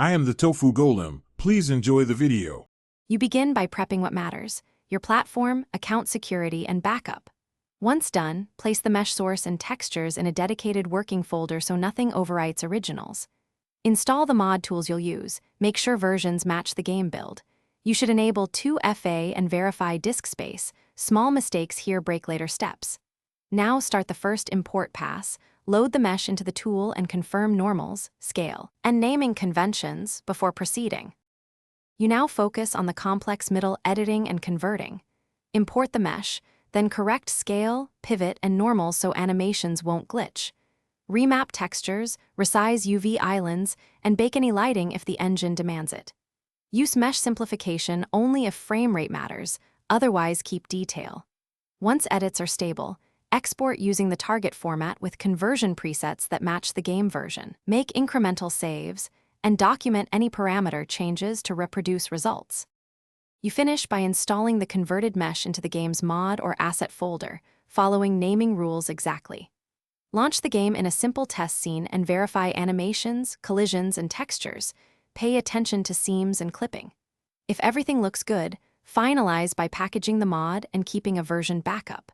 I am the Tofu Golem. Please enjoy the video. You begin by prepping what matters: your platform, account security, and backup. Once done, place the mesh source and textures in a dedicated working folder so nothing overwrites originals. Install the mod tools you'll use. Make sure versions match the game build. You should enable 2FA and verify disk space. Small mistakes here break later steps. Now start the first import pass. Load the mesh into the tool and confirm normals, scale, and naming conventions before proceeding. You now focus on the complex middle editing and converting. Import the mesh, then correct scale, pivot, and normals so animations won't glitch. Remap textures, resize UV islands, and bake any lighting if the engine demands it. Use mesh simplification only if frame rate matters, otherwise keep detail. Once edits are stable, export using the target format with conversion presets that match the game version. Make incremental saves, and document any parameter changes to reproduce results. You finish by installing the converted mesh into the game's mod or asset folder, following naming rules exactly. Launch the game in a simple test scene and verify animations, collisions, and textures. Pay attention to seams and clipping. If everything looks good, finalize by packaging the mod and keeping a version backup.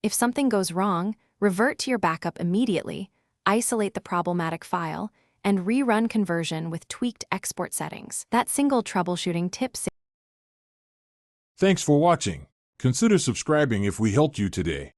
If something goes wrong, revert to your backup immediately, isolate the problematic file, and rerun conversion with tweaked export settings. That single troubleshooting tip. Thanks for watching. Consider subscribing if we helped you today.